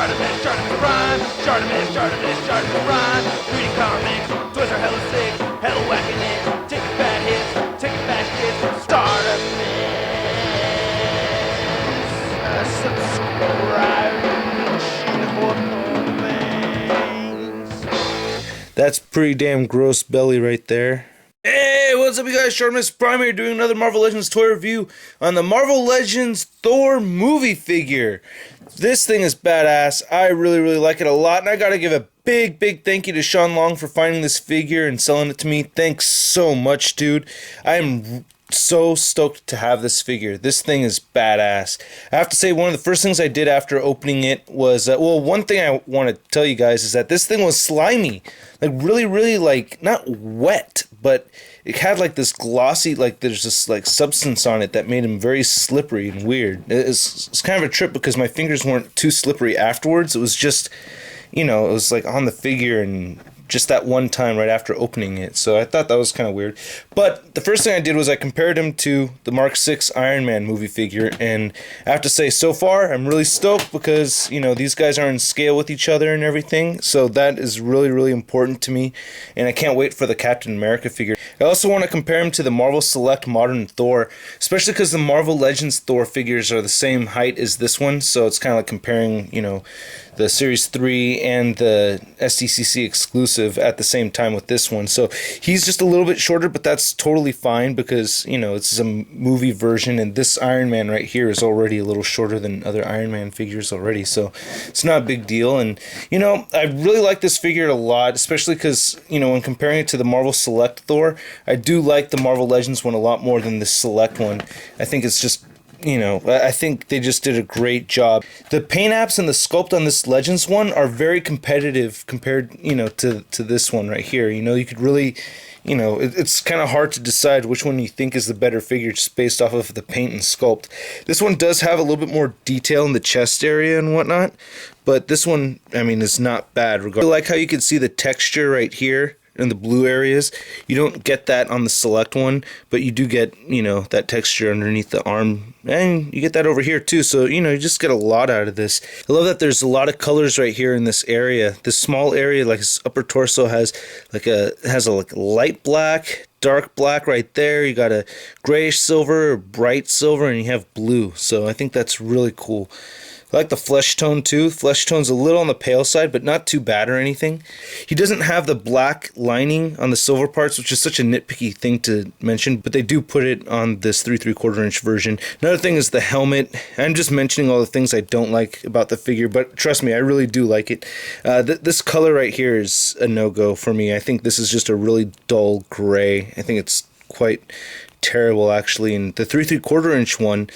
ShartimusPrime, ShartimusPrime. Reading comics, toys are hella sick, hella whacking it, taking bad hits, taking bad shits. Subscribe. That's pretty damn gross belly right there. Hey, what's up you guys? ShartimusPrime here doing another Marvel Legends toy review on the Marvel Legends Thor movie figure. This thing is badass. I really like it a lot, and I gotta give a big thank you to Sean Long for finding this figure and selling it to me. Thanks so much, dude. I am so stoked to have this figure. This thing is badass. I have to say, one of the first things I did after opening it was, well, one thing I want to tell you guys is that this thing was slimy. Like, really, like, not wet, but it had, like, this glossy, like, there's this, like, substance on it that made him very slippery and weird. It's kind of a trip because my fingers weren't too slippery afterwards. It was just, you know, it was, like, on the figure and just that one time right after opening it. So I thought that was kind of weird. But the first thing I did was I compared him to the Mark 6 Iron Man movie figure, and I have to say, so far I'm really stoked because, you know, these guys are in scale with each other and everything, so that is really important to me, and I can't wait for the Captain America figure. I also want to compare him to the Marvel Select Modern Thor, especially because the Marvel Legends Thor figures are the same height as this one, so it's kind of like comparing, you know, the Series 3 and the SDCC exclusive at the same time with this one. So he's just a little bit shorter, but that's totally fine because, you know, it's a movie version, and this Iron Man right here is already a little shorter than other Iron Man figures already, so it's not a big deal. And, you know, I really like this figure a lot, especially because, you know, when comparing it to the Marvel Select Thor, I do like the Marvel Legends one a lot more than the Select one. I think it's just, you know, I think they just did a great job. The paint apps and the sculpt on this Legends one are very competitive compared, you know, to this one right here. You know, you could really, you know, it's kind of hard to decide which one you think is the better figure just based off of the paint and sculpt. This one does have a little bit more detail in the chest area and whatnot, but this one, I mean, is not bad. I like how you can see the texture right here in the blue areas. You don't get that on the Select one, but you do get, you know, that texture underneath the arm, and you get that over here too. So, you know, you just get a lot out of this. I love that there's a lot of colors right here in this area. This small area, like his upper torso, has like light black, dark black right there. You got a grayish silver, or bright silver, and you have blue. So I think that's really cool. I like the flesh tone too. Flesh tone's a little on the pale side, but not too bad or anything. He doesn't have the black lining on the silver parts, which is such a nitpicky thing to mention, but they do put it on this 3 3/4 inch version. Another thing is the helmet. I'm just mentioning all the things I don't like about the figure, but trust me, I really do like it. This color right here is a no-go for me. I think this is just a really dull gray. I think it's quite terrible, actually. And the 3 3/4 inch one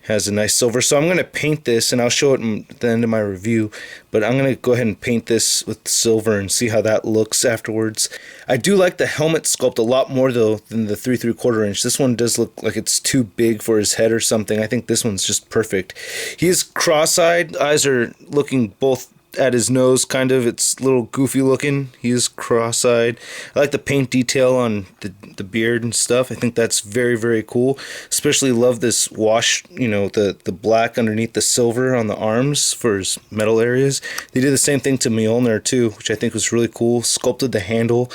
has a nice silver, so I'm going to paint this, and I'll show it at the end of my review, but I'm going to go ahead and paint this with silver and see how that looks afterwards. I do like the helmet sculpt a lot more though than the 3 3/4 inch. This one does look like it's too big for his head or something. I think this one's just perfect. He is cross-eyed. Eyes are looking both at his nose, kind of. It's a little goofy looking. He is cross-eyed. I like the paint detail on the beard and stuff. I think that's very cool. Especially love this wash, you know, the black underneath the silver on the arms for his metal areas. They did the same thing to Mjolnir too, which I think was really cool. Sculpted the handle,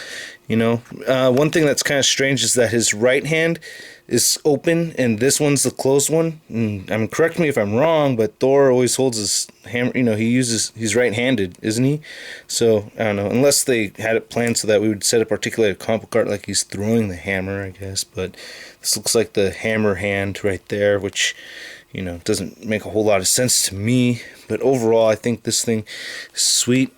you know. One thing that's kind of strange is that his right hand is open and this one's the closed one. I mean, correct me if I'm wrong, but Thor always holds his hammer, you know, he's right-handed, isn't he? So I don't know, unless they had it planned so that we would set up articulated comic art like he's throwing the hammer, I guess. But this looks like the hammer hand right there, which, you know, doesn't make a whole lot of sense to me. But overall, I think this thing is sweet.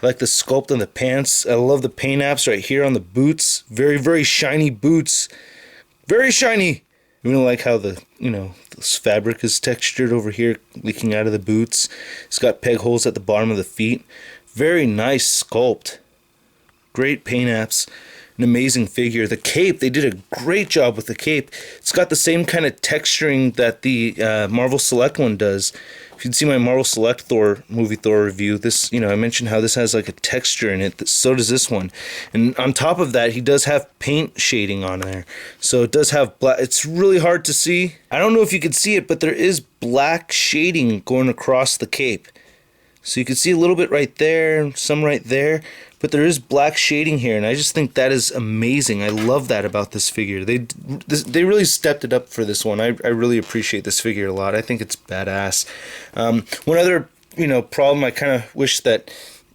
I like the sculpt on the pants. I love the paint apps right here on the boots. Very shiny boots. Very shiny. I really like how the, you know, this fabric is textured over here, leaking out of the boots. It's got peg holes at the bottom of the feet. Very nice sculpt. Great paint apps. An amazing figure. The cape, they did a great job with the cape. It's got the same kind of texturing that the Marvel Select one does. If you'd see my Marvel Select Thor movie Thor review, this, you know, I mentioned how this has like a texture in it. So does this one. And on top of that, he does have paint shading on there. So it does have black. It's really hard to see. I don't know if you can see it, but there is black shading going across the cape. So you can see a little bit right there, and some right there, but there is black shading here, and I just think that is amazing. I love that about this figure. They really stepped it up for this one. I really appreciate this figure a lot. I think it's badass. One other problem, I kind of wish that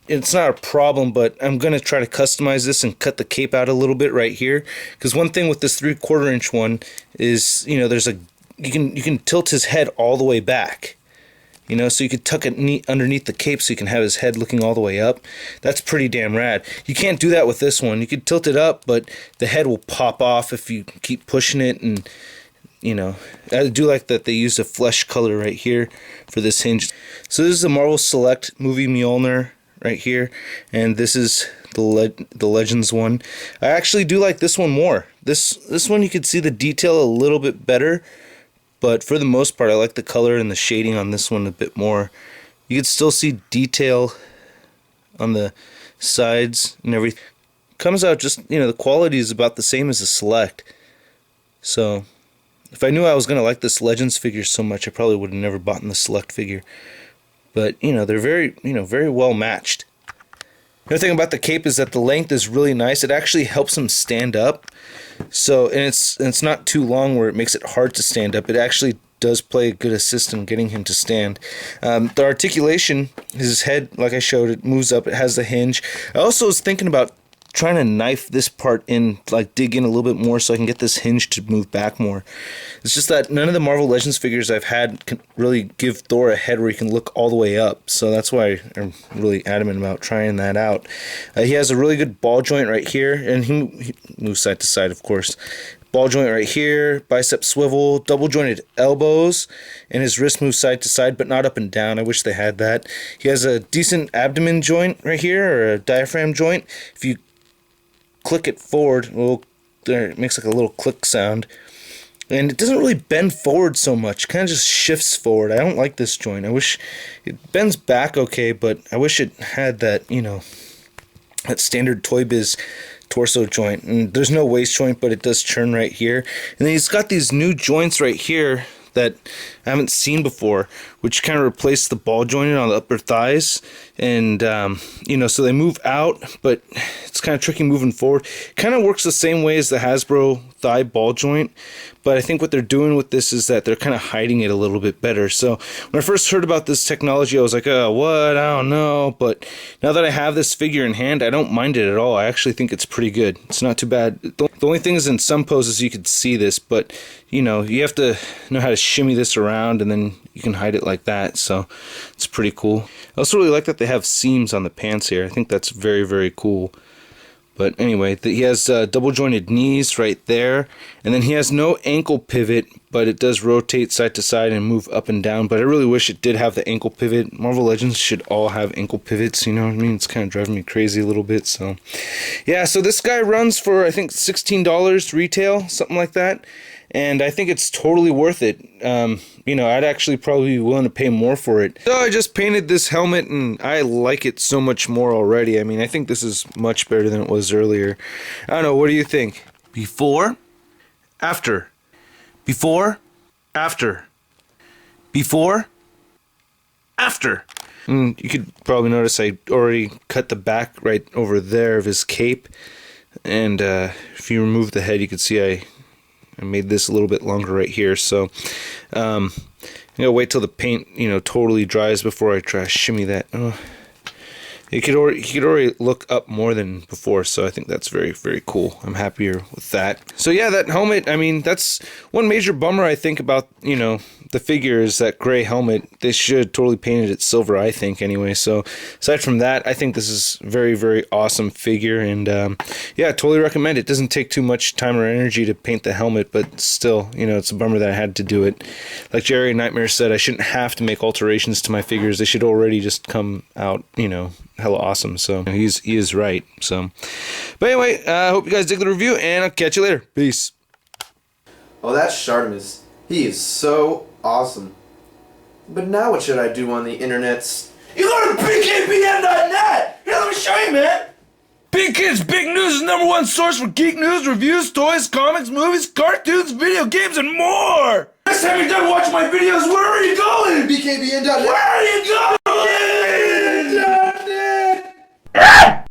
it's not a problem, but I'm going to try to customize this and cut the cape out a little bit right here, because one thing with this 3/4 inch one is, there's you can tilt his head all the way back. So you could tuck it underneath the cape so you can have his head looking all the way up. That's pretty damn rad. You can't do that with this one. You could tilt it up, but the head will pop off if you keep pushing it. And, I do like that they used a flesh color right here for this hinge. So this is the Marvel Select Movie Mjolnir right here. And this is the Legends one. I actually do like this one more. This one you could see the detail a little bit better. But for the most part, I like the color and the shading on this one a bit more. You can still see detail on the sides and everything. Comes out just, the quality is about the same as the Select. So, if I knew I was going to like this Legends figure so much, I probably would have never bought the Select figure. But, they're very, very well matched. The other thing about the cape is that the length is really nice. It actually helps him stand up. So, and it's not too long where it makes it hard to stand up. It actually does play a good assist in getting him to stand. The articulation, his head, like I showed, it moves up. It has the hinge. I also was thinking about trying to knife this part in, like dig in a little bit more so I can get this hinge to move back more. It's just that none of the Marvel Legends figures I've had can really give Thor a head where he can look all the way up. So that's why I'm really adamant about trying that out. He has a really good ball joint right here, and he moves side to side, of course. Ball joint right here, bicep swivel, double jointed elbows, and his wrist moves side to side, but not up and down. I wish they had that. He has a decent abdomen joint right here, or a diaphragm joint. If you click it forward, it makes like a little click sound, and it doesn't really bend forward so much. It kind of just shifts forward. I don't like this joint. I wish it bends back okay, but I wish it had that that standard Toy Biz torso joint. And there's no waist joint, but it does turn right here. And then he's got these new joints right here that I haven't seen before, which kind of replace the ball jointed on the upper thighs. And so they move out, but it's kind of tricky moving forward. Kind of works the same way as the Hasbro thigh ball joint, but I think what they're doing with this is that they're kind of hiding it a little bit better. So when I first heard about this technology, I was like, oh, what? I don't know. But now that I have this figure in hand, I don't mind it at all. I actually think it's pretty good. It's not too bad. The only thing is in some poses you could see this, but you have to know how to shimmy this around, and then you can hide it like that. So it's pretty cool. I also really like that they have seams on the pants here. I think that's very, very cool. But anyway, he has double jointed knees right there, and then he has no ankle pivot, but it does rotate side to side and move up and down. But I really wish it did have the ankle pivot. Marvel Legends should all have ankle pivots, you know what I mean? It's kind of driving me crazy a little bit. So yeah, so this guy runs for I think $16 retail, something like that. And I think it's totally worth it. I'd actually probably be willing to pay more for it. So I just painted this helmet, and I like it so much more already. I mean, I think this is much better than it was earlier. I don't know, what do you think? Before, after. Before, after. Before, after. You could probably notice I already cut the back right over there of his cape. And if you remove the head, you could see I made this a little bit longer right here. So I'm gonna wait till the paint totally dries before I try to shimmy that. He could already look up more than before, so I think that's very, very cool. I'm happier with that. So yeah, that helmet, I mean, that's one major bummer I think about, the figure is that gray helmet. They should totally painted it silver, I think, anyway. So aside from that, I think this is very, very awesome figure, and yeah, I totally recommend it. It doesn't take too much time or energy to paint the helmet, but still, it's a bummer that I had to do it. Like Jerry Nightmare said, I shouldn't have to make alterations to my figures. They should already just come out, hella awesome. So he is right. So, but anyway, I hope you guys dig the review, and I'll catch you later. Peace. Oh, that's Shartimus. He is so awesome. But now what should I do on the internets? You go to bkbn.net! Here, let me show you, man! Big Kids Big News is #1 source for geek news, reviews, toys, comics, movies, cartoons, video games, and more! Next time you're done watching my videos, where are you going? bkbn.net. Where are you going?